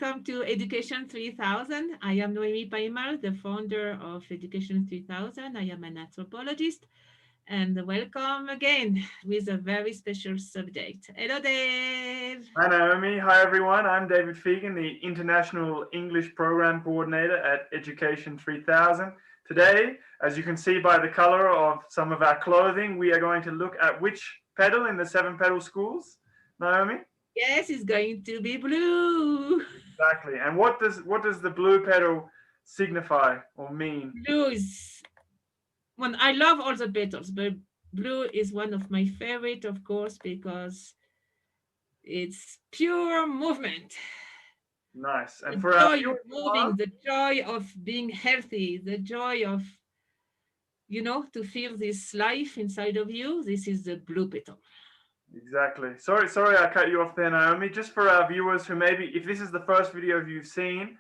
welcome to Education 3000. I am Noemi Paimal, the founder of Education 3000. I am an anthropologist, and welcome again with a very special subject. Hello, Dave. Hi Naomi, hi everyone. I'm David Fegan, the International English Program Coordinator at Education 3000. Today, as you can see by the color of some of our clothing, we are going to look at which petal in the 7 petal schools, Naomi? Yes, it's going to be blue. Exactly. And what does the blue petal signify or mean? Blue is one. I love all the petals, but blue is one of my favorite, of course, because it's pure movement. Nice. The And for our joy of viewers at moving, home, the joy of being healthy, the joy of, to feel this life inside of you. This is the blue petal. exactly. Sorry, I cut you off there, Naomi. Just for our viewers who maybe, if this is the first video you've seen,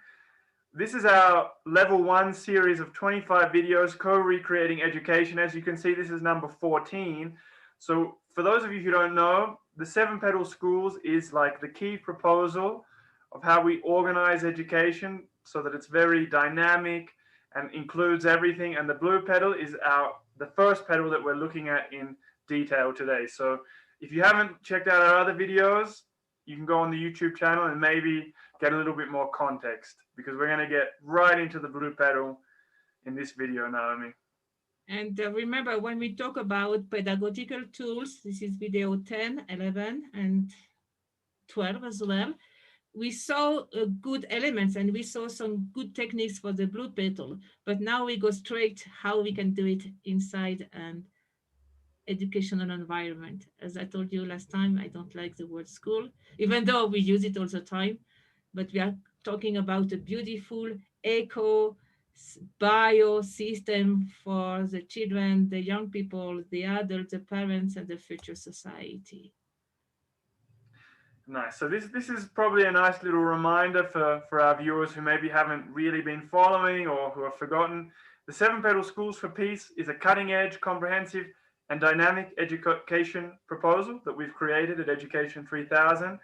this is our level 1 series of 25 videos co-recreating education. As you can see, this is number 14. So for those of you who don't know, the 7 petal schools is like the key proposal of how we organize education so that it's very dynamic and includes everything. And the blue petal is the first petal that we're looking at in detail today. So if you haven't checked out our other videos, you can go on the YouTube channel and maybe get a little bit more context, because we're going to get right into the blue petal in this video, Naomi. And remember, when we talk about pedagogical tools, this is video 10, 11, and 12 as well. We saw good elements and we saw some good techniques for the blue petal, but now we go straight how we can do it inside an educational environment. As I told you last time, I don't like the word school, even though we use it all the time, but we are talking about a beautiful eco bio system for the children, the young people, the adults, the parents, and the future society. Nice. So this is probably a nice little reminder for our viewers who maybe haven't really been following or who have forgotten. The 7 petal Schools for Peace is a cutting edge, comprehensive, and dynamic education proposal that we've created at Education 3000.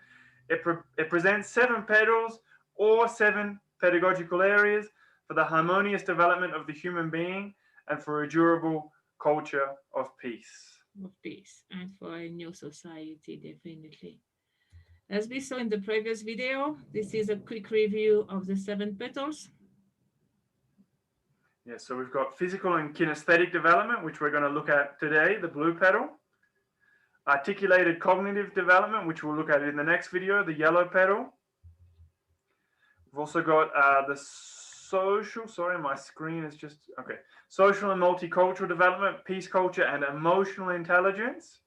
It presents 7 petals or 7 pedagogical areas for the harmonious development of the human being and for a durable culture of peace. Of peace and for a new society, definitely. As we saw in the previous video, this is a quick review of the 7 petals. Yeah, so we've got physical and kinesthetic development, which we're going to look at today, the blue petal. Articulated cognitive development, which we'll look at in the next video, the yellow petal. We've also got the social, sorry, my screen is just, okay. Social and multicultural development, peace culture, and emotional intelligence.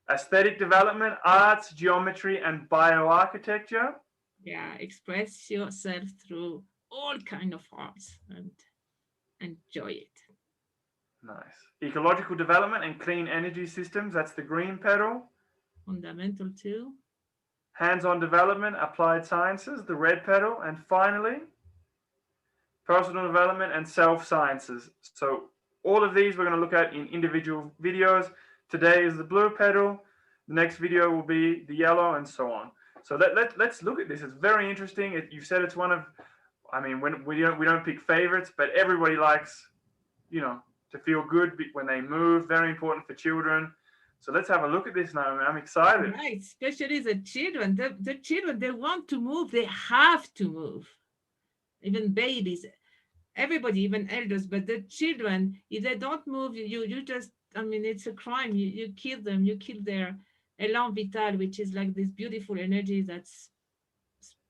Aesthetic development, arts, geometry, and bioarchitecture. Yeah, express yourself through all kind of arts and enjoy it. Nice. Ecological development and clean energy systems, that's the green petal. Fundamental too. Hands-on development, applied sciences, the red petal. And finally, personal development and self-sciences. So all of these we're going to look at in individual videos. Today is the blue petal. The next video will be the yellow, and so on. So let's look at this. It's very interesting. You've said it's one of, I mean, when we don't pick favorites, but everybody likes, to feel good when they move. Very important for children. So let's have a look at this now. I'm excited. Right, especially the children. The children, they want to move. They have to move. Even babies, everybody, even elders. But the children, if they don't move, you just, I mean, it's a crime. You kill them. You kill their élan vital, which is like this beautiful energy that's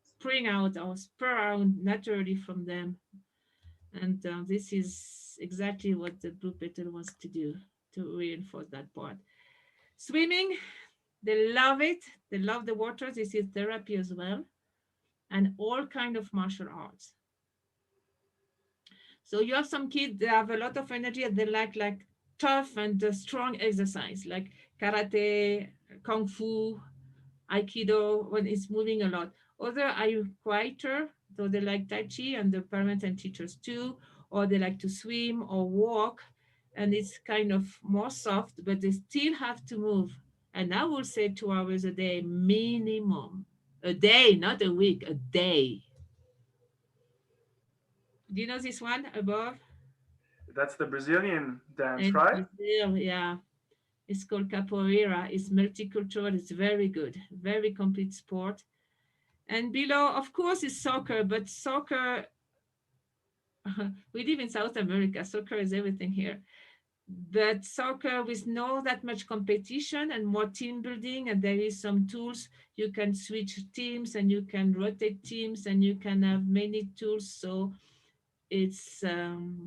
spring out or spur out naturally from them. And this is exactly what the blue petal wants to do, to reinforce that part. Swimming, they love it. They love the water. This is therapy as well, and all kind of martial arts. So you have some kids, they have a lot of energy and they like tough and strong exercise like karate, kung fu, aikido when it's moving a lot. Other are quieter, so they like tai chi and the parents and teachers too, or they like to swim or walk, and it's kind of more soft, but they still have to move. And I will say 2 hours a day minimum. A day, not a week, a day. Do you know this one above? That's the Brazilian dance, In right? Brazil, yeah. It's called capoeira. It's multicultural. It's very good, very complete sport. And below, of course, is soccer, but soccer, we live in South America. Soccer is everything here. But soccer with no that much competition and more team building, and there is some tools. You can switch teams and you can rotate teams and you can have many tools. So it's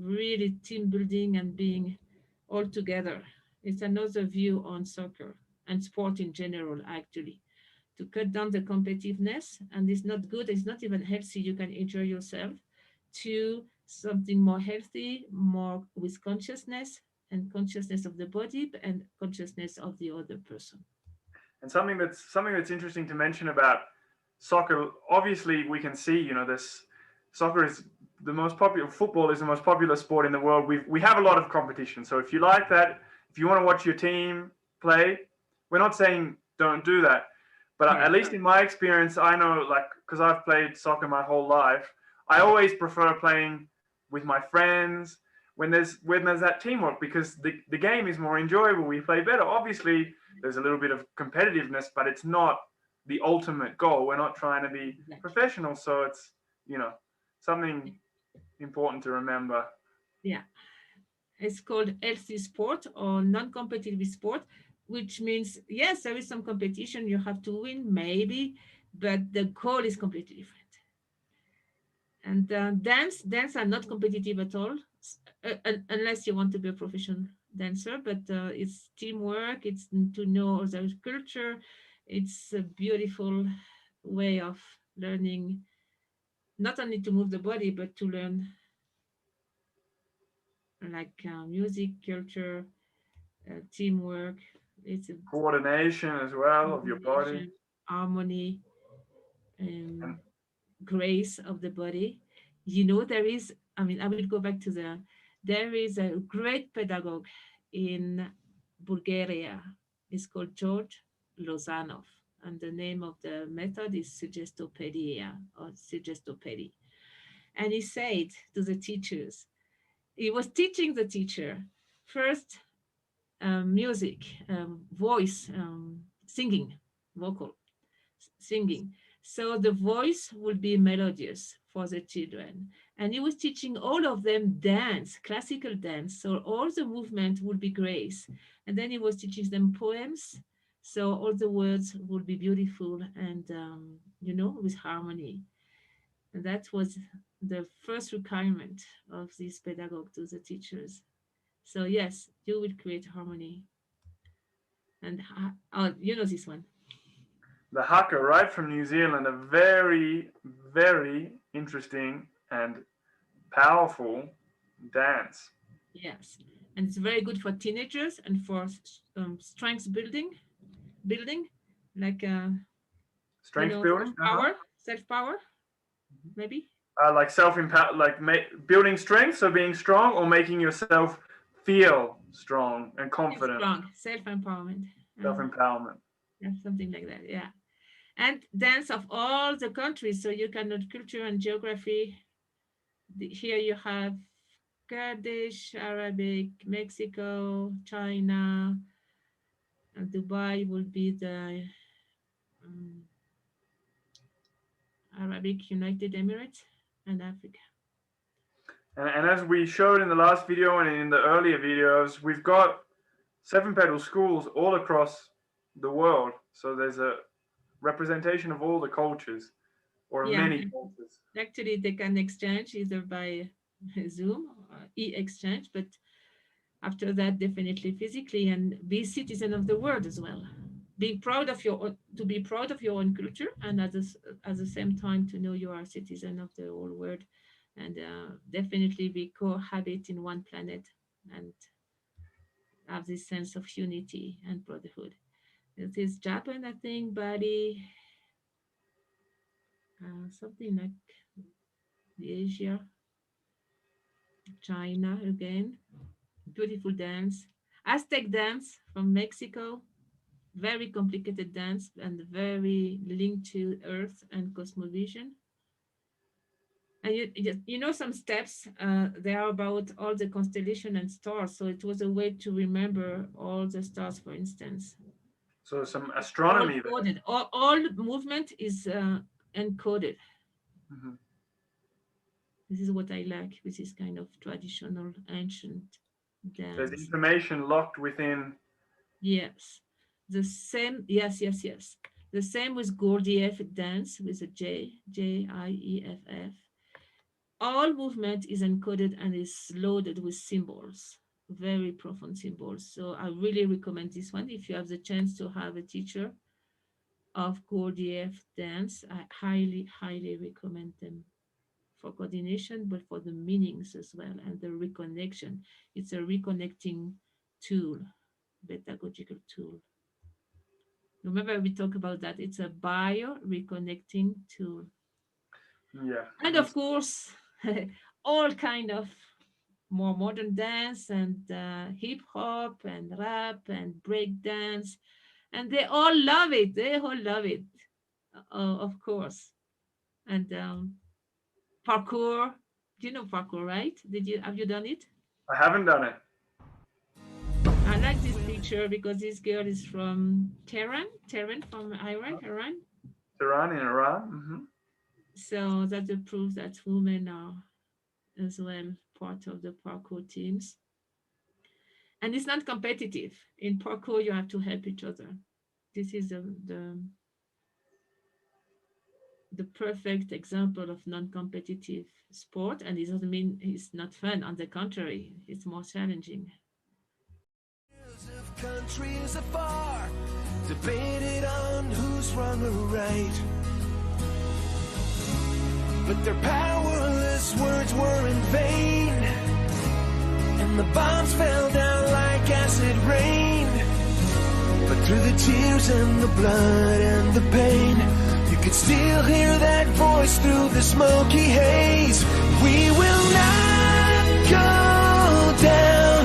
really team building and being all together. It's another view on soccer and sport in general, actually, to cut down the competitiveness. And it's not good, it's not even healthy. You can enjoy yourself to something more healthy, more with consciousness and consciousness of the body and consciousness of the other person. And something that's interesting to mention about soccer. Obviously, we can see, this soccer is the most popular. Football is the most popular sport in the world. We have a lot of competition. So if you like that, if you want to watch your team play, we're not saying don't do that. But at Correct. least in my experience, I know, like, because I've played soccer my whole life, I always prefer playing with my friends when there's that teamwork, because the game is more enjoyable. We play better. Obviously, there's a little bit of competitiveness, but it's not the ultimate goal. We're not trying to be Exactly. professional, so it's something important to remember. Yeah. It's called healthy sport or non-competitive sport, which means yes, there is some competition. You have to win, maybe, but the goal is completely different. And dance are not competitive at all, unless you want to be a professional dancer. But it's teamwork. It's to know other culture. It's a beautiful way of learning, not only to move the body, but to learn like music, culture, teamwork. It's a Coordination as well of your body. coordination, harmony, And um, grace of the body. You know, there is, I mean, I will go back to there is a great pedagogue in Bulgaria. It's called George Lozanov. And the name of the method is suggestopedia or suggestopedy. And he said to the teachers, he was teaching the teacher first music, voice, singing, vocal, singing. So the voice would be melodious for the children. And he was teaching all of them dance, classical dance. So all the movement would be grace. And then he was teaching them poems. So all the words would be beautiful and, with harmony. And that was the first requirement of this pedagogue to the teachers. So yes, you will create harmony. And oh, you know this one. the haka, right from New Zealand, a very, very interesting and powerful dance. Yes, and it's very good for teenagers and for strength building, like Strength building. Uh-huh. self power, maybe. Like building strength, so being strong, or making yourself feel strong and Feel confident. strong, self empowerment, Self empowerment. yeah, something like that. Yeah, and dance of all the countries, so you can note culture and geography. Here you have Kurdish, Arabic, Mexico, China, and Dubai will be the um, Arabic United Emirates and Africa. And as we showed in the last video and in the earlier videos, we've got 7 petal schools all across the world. So there's a representation of all the cultures, or Yeah, many and cultures. actually they can exchange either by Zoom or e-exchange, but after that, definitely physically and be citizen of the world as well. Being proud of to be proud of your own culture and at the same time to know you are a citizen of the whole world and definitely be cohabit in one planet and have this sense of unity and brotherhood. It is Japan, I think, Bali, something like Asia, China again. Beautiful dance. Aztec dance from Mexico. Very complicated dance and very linked to Earth and cosmovision. And you know some steps, they are about all the constellation and stars. So it was a way to remember all the stars, for instance. So some All astronomy there. coded. All movement is encoded. Mhm. This is what I like with this kind of traditional ancient There's dance. information locked within. Yes. The same, yes, yes, yes. The same with Gurdjieff dance with a Jief. All movement is encoded and is loaded with symbols, very profound symbols. So I really recommend this one. If you have the chance to have a teacher of Gurdjieff dance, I highly, highly recommend them for coordination, but for the meanings as well and the reconnection. It's a reconnecting tool, pedagogical tool. Remember, we talked about that. It's a bio reconnecting tool. Yeah. And of course, all kind of more modern dance and hip hop and rap and break dance. And they all love it. They all love it, of course. And parkour. Do you know parkour, right? Have you done it? I haven't done it. I like this picture because this girl is from Tehran from Iran. Iran in Iran. Hmm. So that's a proof that women are as well part of the parkour teams. And it's not competitive. In parkour, you have to help each other. This is the perfect example of non-competitive sport, and it doesn't mean it's not fun. On the contrary, it's more challenging. Of countries afar, debated on who's wrong or right. But their powerless words were in vain, and the bombs fell down like acid rain. But through the tears and the blood and the pain, you could still hear that voice through the smoky haze. We will not go down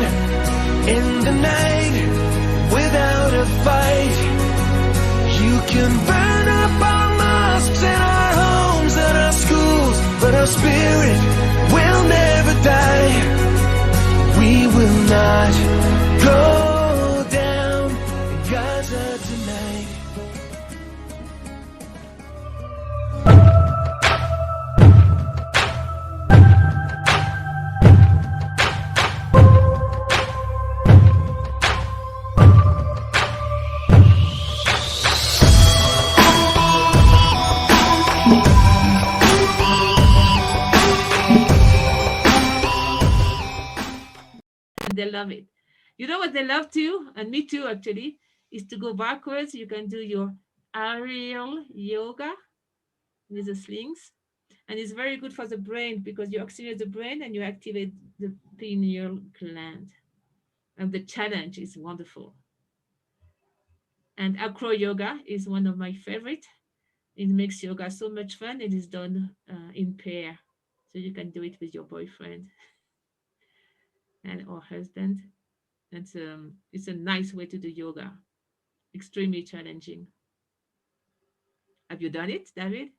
in the night without a fight. You can burn up our mosques and our homes and our schools, but our spirit will never die. We will not go down in Gaza tonight. And they love it. You know what they love too, and me too actually, is to go backwards. You can do your aerial yoga with the slings, and it's very good for the brain because you oxygenate the brain and you activate the pineal gland. And the challenge is wonderful. And acro yoga is one of my favorite. It makes yoga so much fun. It is done in pair, so you can do it with your boyfriend and or husband. It's a nice way to do yoga. Extremely challenging. Have you done it, David?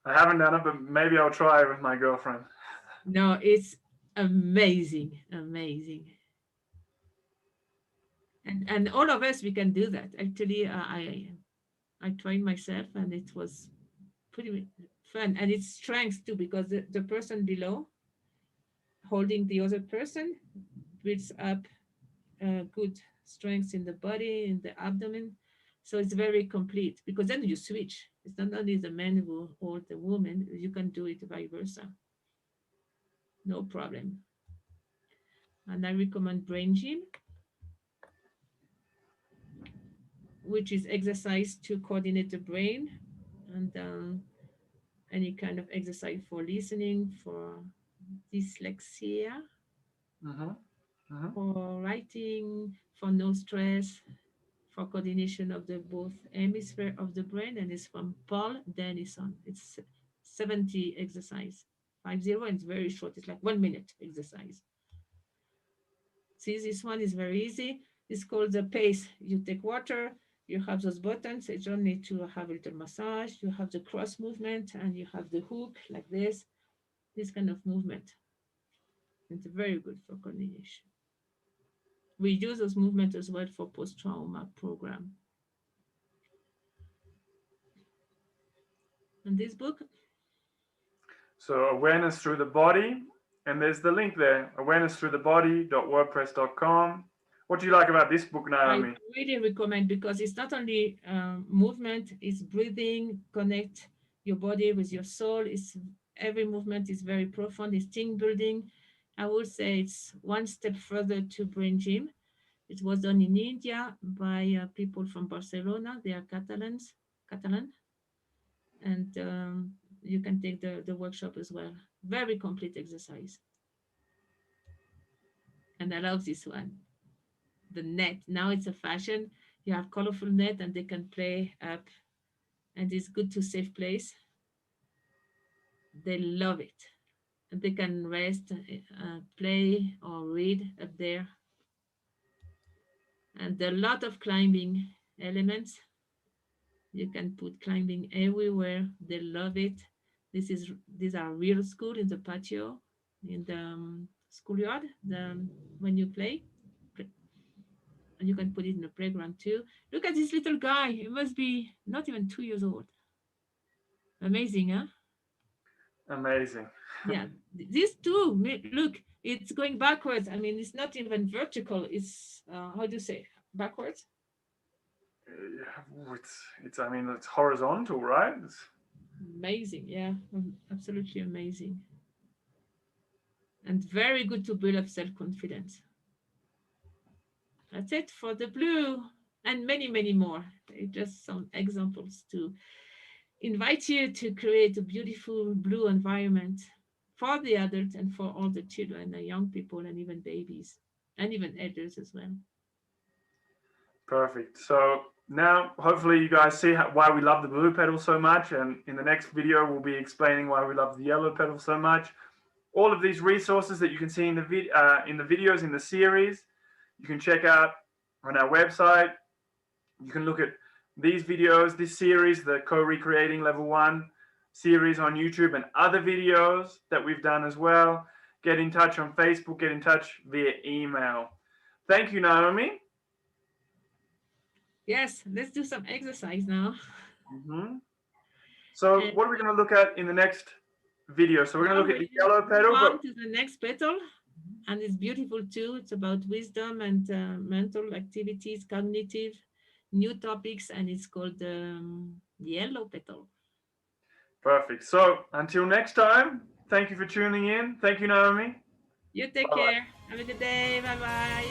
I haven't done it, but maybe I'll try it with my girlfriend. No, it's amazing, amazing. And all of us we can do that. Actually, I trained myself, and it was pretty fun, and it's strength too because the person below holding the other person builds up good strength in the body, in the abdomen. So it's very complete because then you switch. It's not only the man who hold the woman, you can do it vice versa. No problem. And I recommend brain gym, which is exercise to coordinate the brain, and any kind of exercise for listening, for dyslexia, Hmm. Hmm. for writing, for no stress, for coordination of the both hemisphere of the brain, and it's from Paul Denison. It's 70 exercise, 50, and it's very short. It's like 1 minute exercise. See, this one is very easy. It's called the pace. You take water, You have those buttons. You don't need to have a little massage. You have the cross movement and you have the hook like this kind of movement. It's very good for coordination. We use those movements as well for post-trauma program. And this book, So awareness through the body, and there's the link there, awarenessthroughthebody.wordpress.com. What do you like about this book, I Naomi? really recommend because it's not only movement, it's breathing, connect your body with your soul. It's every movement is very profound. It's team building. I would say it's one step further to brain gym. It was done in India by people from Barcelona. They are Catalan, and you can take the workshop as well. Very complete exercise. And I love this one. The net. Now it's a fashion. You have colorful net and they can play up and it's good to safe place. They love it. And they can rest, play or read up there. And a lot of climbing elements. You can put climbing everywhere. They love it. These are real school in the patio, in the schoolyard. When you play, and you can put it in the playground too. Look at this little guy. He must be not even 2 years old. Amazing, huh? Amazing. Yeah, these two. Look, it's going backwards. I mean, it's not even vertical. It's how do you say backwards? It's I mean, it's horizontal, right? Amazing, yeah, absolutely amazing, and very good to build up self-confidence. That's it for the blue, and many, many more. Just some examples to invite you to create a beautiful blue environment for the adults and for all the children and young people and even babies and even elders as well. Perfect. So now, hopefully, you guys see why we love the blue petal so much. And in the next video, we'll be explaining why we love the yellow petal so much. All of these resources that you can see in the videos in the series, you can check out on our website. You can look at these videos, this series, the Co-Recreating Level 1 series on YouTube, and other videos that we've done as well. Get in touch on Facebook, get in touch via email. Thank you, Naomi. Yes, let's do some exercise now. So And what are we going to look at in the next video? So we're going to look at the yellow petal. On to the next petal, and it's beautiful too. It's about wisdom and mental activities, cognitive, new topics, and it's called yellow petal. Perfect. So until next time, thank you for tuning in. Thank you, Naomi. You take care. Have a good day. Bye bye.